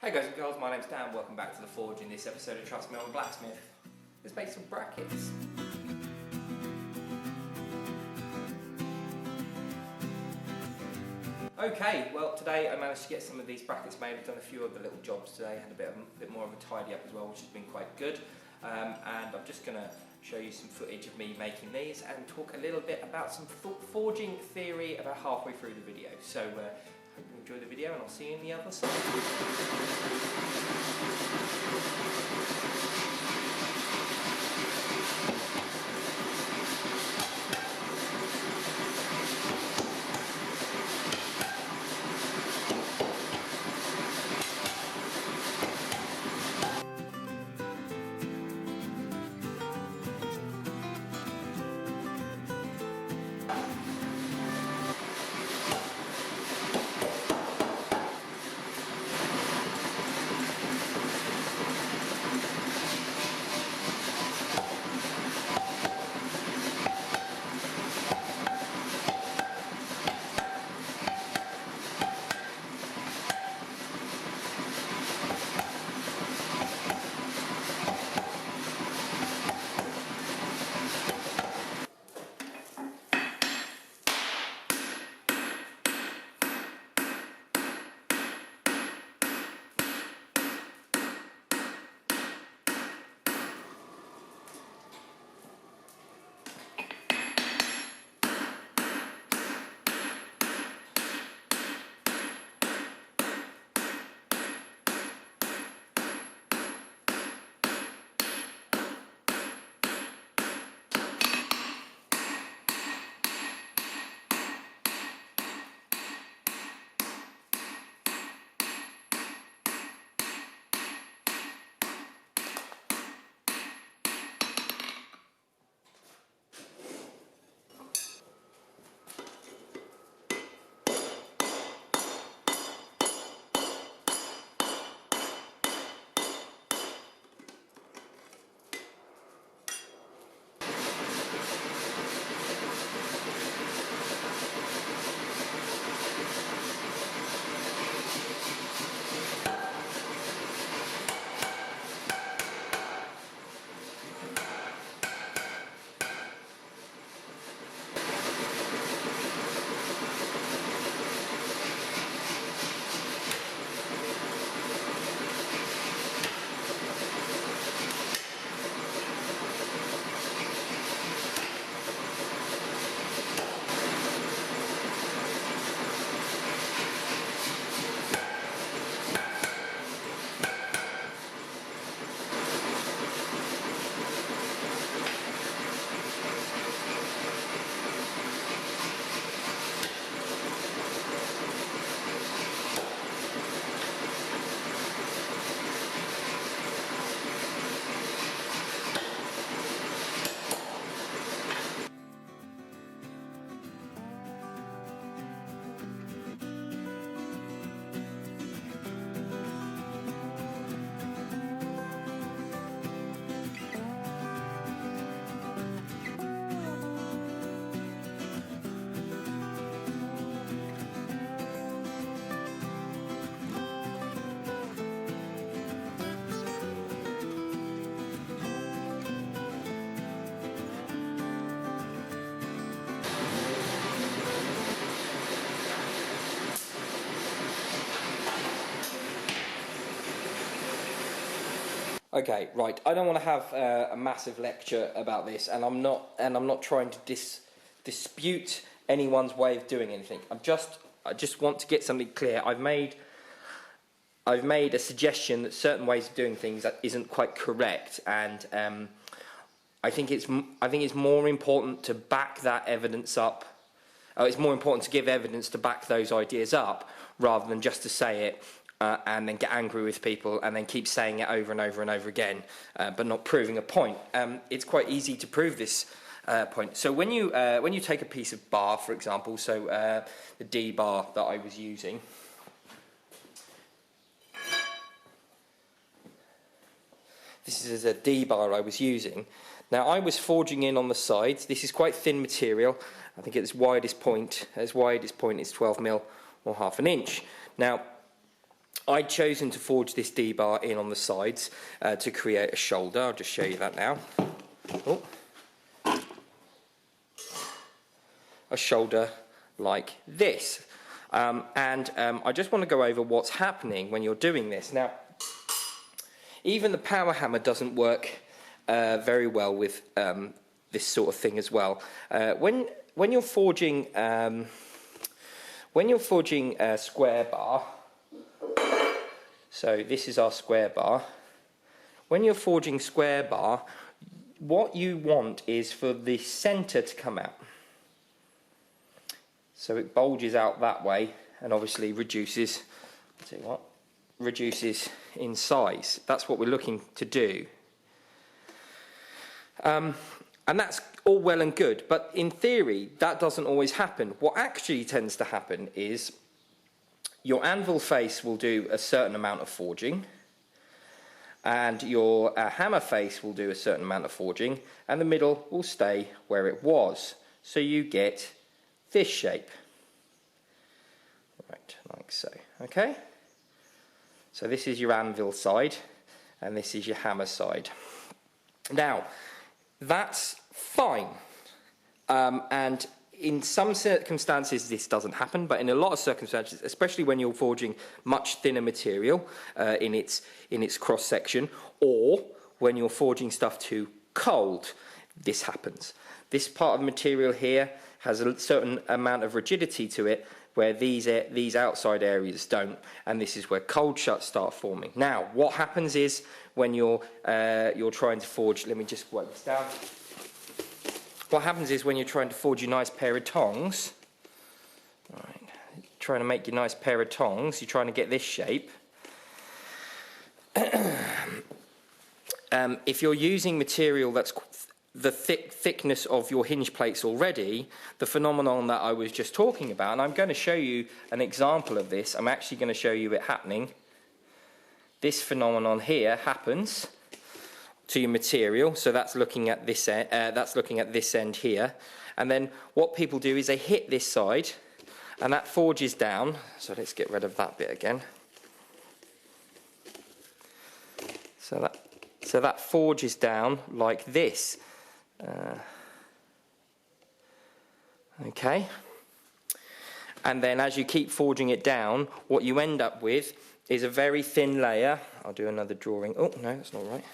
Hey guys and girls, my name's Dan, welcome back to The Forge. In this episode of Trust Me, I'm a blacksmith. Let's make some brackets. Okay, well today I managed to get some of these brackets made. I've done a few other little jobs today, had a bit more of a tidy up as well, which has been quite good. And I'm just going to show you some footage of me making these and talk a little bit about some forging theory about halfway through the video. So hope you enjoy the video and I'll see you on the other side. Okay, right. I don't want to have a massive lecture about this, and I'm not trying to dispute anyone's way of doing anything. I just want to get something clear. I've made a suggestion that certain ways of doing things that isn't quite correct, and I think it's more important to back that evidence up. It's more important to give evidence to back those ideas up rather than just to say it. And then get angry with people and then keep saying it over and over and over again, but not proving a point. It's quite easy to prove this point. So when you take a piece of bar, for example, so the D bar that I was using, this is a D bar I was using. Now I was forging in on the sides. This is quite thin material. I think at its widest point is 12 mil or half an inch. Now I'd chosen to forge this D-bar in on the sides to create a shoulder. I'll just show you that now. Oh. A shoulder like this. I just want to go over what's happening when you're doing this. Now, even the power hammer doesn't work very well with this sort of thing as well. When you're forging a square bar, so this is our square bar. When you're forging square bar, what you want is for the center to come out. So it bulges out that way and obviously reduces, I'll tell you what, reduces in size. That's what we're looking to do. And that's all well and good, but in theory, that doesn't always happen. What actually tends to happen is your anvil face will do a certain amount of forging, and your hammer face will do a certain amount of forging, and the middle will stay where it was. So you get this shape. Right, like so. Okay? So this is your anvil side, and this is your hammer side. Now, that's fine. And in some circumstances this doesn't happen, but in a lot of circumstances, especially when you're forging much thinner material in its cross section, or when you're forging stuff too cold, this happens. This part of the material here has a certain amount of rigidity to it, where these outside areas don't, and this is where cold shuts start forming. Now, what happens is when you're trying to forge, let me just wipe this down. What happens is when you're trying to forge your nice pair of tongs, right, trying to make your nice pair of tongs, you're trying to get this shape. If you're using material that's the thickness of your hinge plates already, the phenomenon that I was just talking about, and I'm going to show you an example of this. I'm actually going to show you it happening. This phenomenon here happens to your material, so that's looking at this end, this end here, and then what people do is they hit this side, and that forges down. So let's get rid of that bit again. So that forges down like this. Okay, and then as you keep forging it down, what you end up with is a very thin layer. I'll do another drawing. Oh no, that's not right.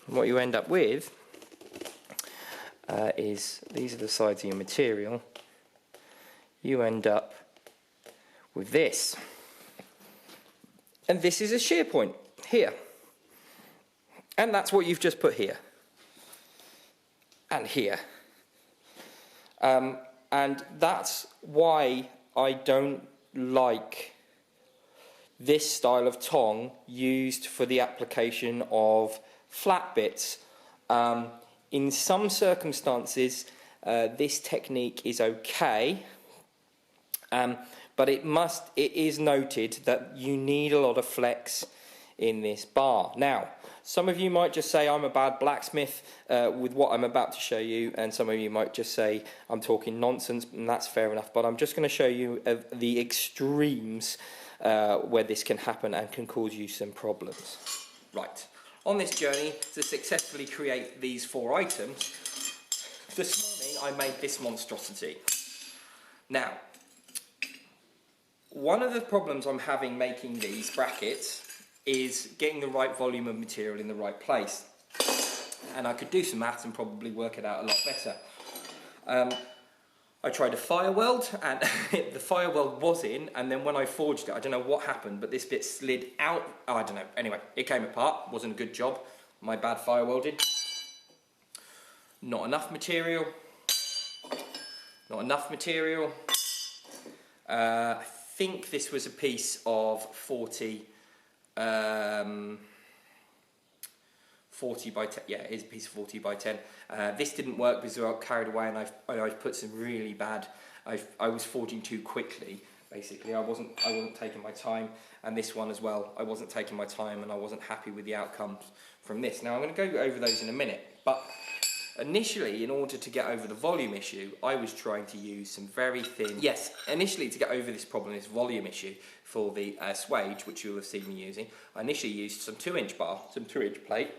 What you end up with is, these are the sides of your material, you end up with this, and this is a shear point here, and that's what you've just put here and here, and that's why I don't like this style of tong used for the application of flat bits. In some circumstances this technique is okay, but it is noted that you need a lot of flex in this bar. Now, some of you might just say I'm a bad blacksmith with what I'm about to show you, and some of you might just say I'm talking nonsense, and that's fair enough, but I'm just going to show you the extremes where this can happen and can cause you some problems. Right, on this journey to successfully create these 4 items, this morning I made this monstrosity. Now, one of the problems I'm having making these brackets is getting the right volume of material in the right place. And I could do some maths and probably work it out a lot better. I tried a fire weld, and the fire weld was in, and then when I forged it, I don't know what happened, but this bit slid out. Oh, I don't know. Anyway, it came apart. Wasn't a good job. My bad fire welded. Not enough material. Not enough material. I think this was a piece of 40 by 10, yeah, it is a piece of 40 by 10. This didn't work because I got carried away, and I've put some really bad, I was forging too quickly, basically. I wasn't taking my time, and this one as well, I wasn't taking my time, and I wasn't happy with the outcomes from this. Now I'm going to go over those in a minute, but Initially, in order to get over the volume issue, I was trying to use some very thin... Yes, initially to get over this problem, this volume issue, for the swage, which you'll have seen me using, I initially used some 2-inch bar, some 2-inch plate,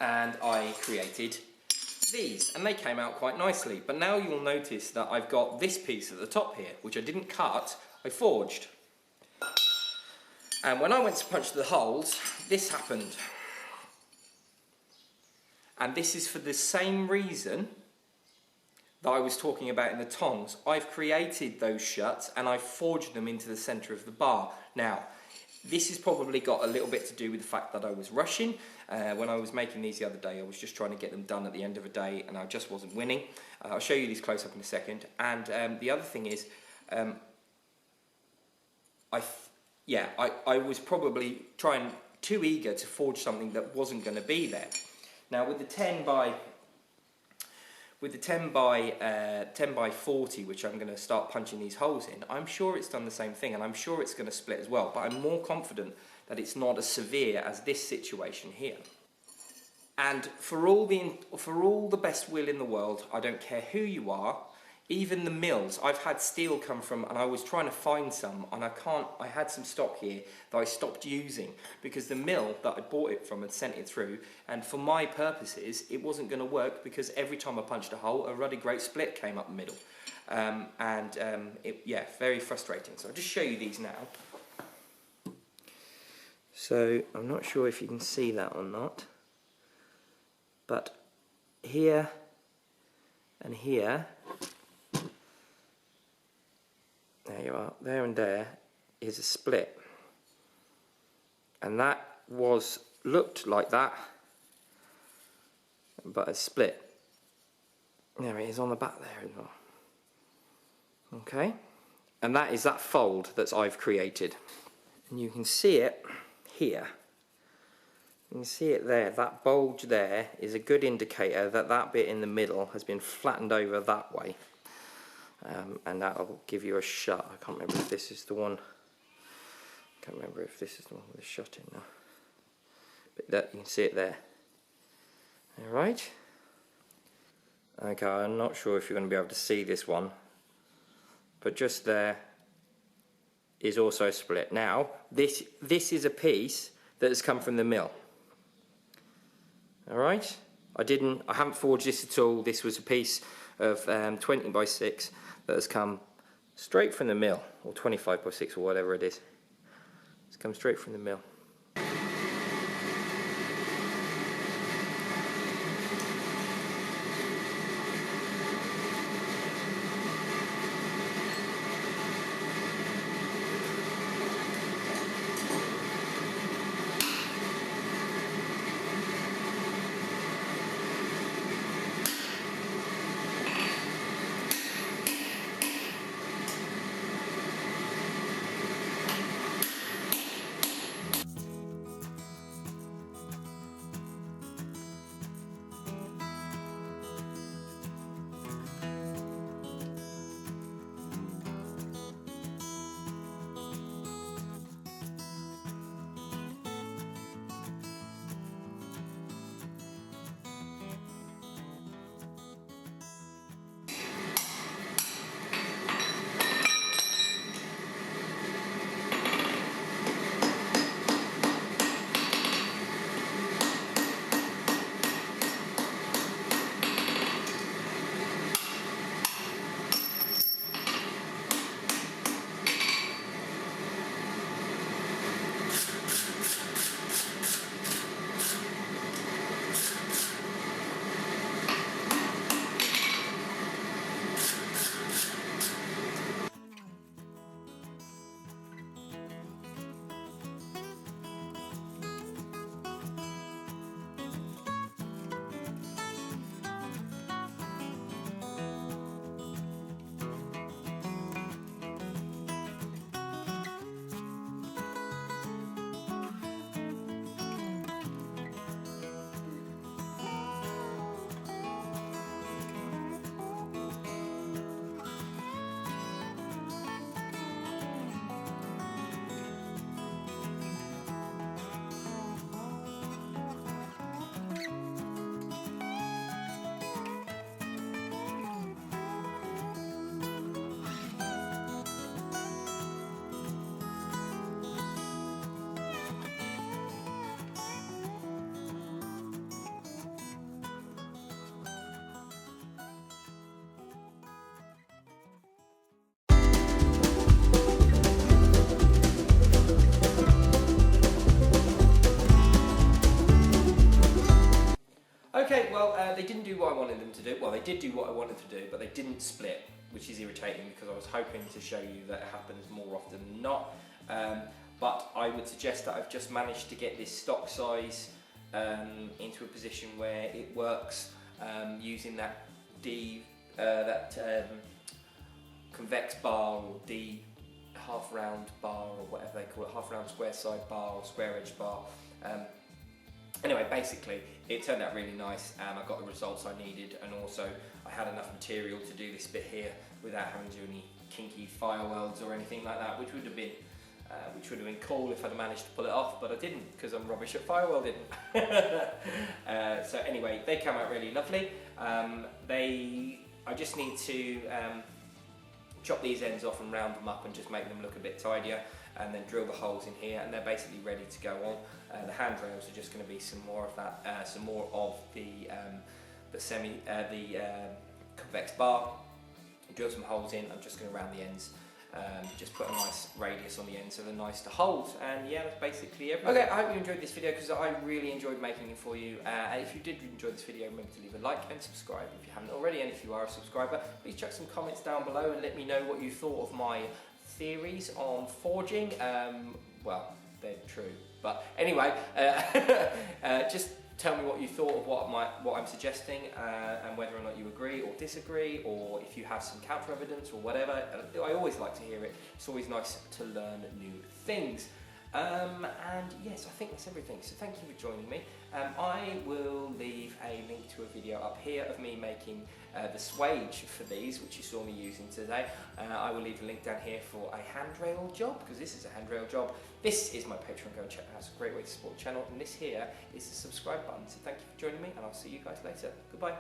and I created these, and they came out quite nicely. But now you'll notice that I've got this piece at the top here, which I didn't cut, I forged. And when I went to punch the holes, this happened. And this is for the same reason that I was talking about in the tongs. I've created those shuts and I've forged them into the centre of the bar. Now, this has probably got a little bit to do with the fact that I was rushing. When I was making these the other day, I was just trying to get them done at the end of a day and I just wasn't winning. I'll show you these close up in a second. And the other thing is, I was probably too eager to forge something that wasn't going to be there. Now with the 10 by 40, which I'm going to start punching these holes in, I'm sure it's done the same thing, and I'm sure it's going to split as well, but I'm more confident that it's not as severe as this situation here. And for all the best will in the world, I don't care who you are, even the mills. I've had steel come from, and I was trying to find some, and I had some stock here that I stopped using because the mill that I bought it from had sent it through, and for my purposes it wasn't going to work because every time I punched a hole, a ruddy great split came up the middle. Very frustrating. So I'll just show you these now. So I'm not sure if you can see that or not, but here and here, there you are, there and there is a split, and that looked like that, but a split. There it is on the back there as well. Okay, and that is that fold that I've created, and you can see it here. You can see it there. That bulge there is a good indicator that that bit in the middle has been flattened over that way. And that'll give you a shut. I can't remember if this is the one. I can't remember if this is the one with the shut in now. But that, you can see it there. Alright. Okay, I'm not sure if you're going to be able to see this one, but just there is also split. Now, this is a piece that has come from the mill. Alright. I haven't forged this at all. This was a piece of 20 by 6 that has come straight from the mill, or 25 by 6 or whatever it is. It's come straight from the mill. They didn't do what I wanted them to do. Well, they did do what I wanted to do, but they didn't split, which is irritating because I was hoping to show you that it happens more often than not. But I would suggest that I've just managed to get this stock size into a position where it works using that convex bar, or D half round bar, or whatever they call it, half round square side bar or square edge bar. Anyway, basically it turned out really nice and I got the results I needed, and also I had enough material to do this bit here without having to do any kinky fire welds or anything like that, which would have been cool if I'd managed to pull it off, but I didn't because I'm rubbish at fire welding. So anyway, they came out really lovely. I just need to chop these ends off and round them up and just make them look a bit tidier, and then drill the holes in here, and they're basically ready to go on. The handrails are just going to be some more of that, some more of the convex bar. Drill some holes in. I'm just going to round the ends. Just put a nice radius on the end so they're nice to hold, and yeah, that's basically everything. Okay, I hope you enjoyed this video because I really enjoyed making it for you, and if you did enjoy this video, remember to leave a like and subscribe if you haven't already, and if you are a subscriber, please chuck some comments down below and let me know what you thought of my theories on forging. Well, they're true, but anyway, just tell me what you thought of what I'm suggesting, and whether or not you agree or disagree, or if you have some counter evidence or whatever. I always like to hear it. It's always nice to learn new things. And yes, I think that's everything. So thank you for joining me. I will leave a link to a video up here of me making the swage for these, which you saw me using today. I will leave a link down here for a handrail job, because this is a handrail job. This is my Patreon. Go and check it out. It's a great way to support the channel. And this here is the subscribe button. So thank you for joining me, and I'll see you guys later. Goodbye.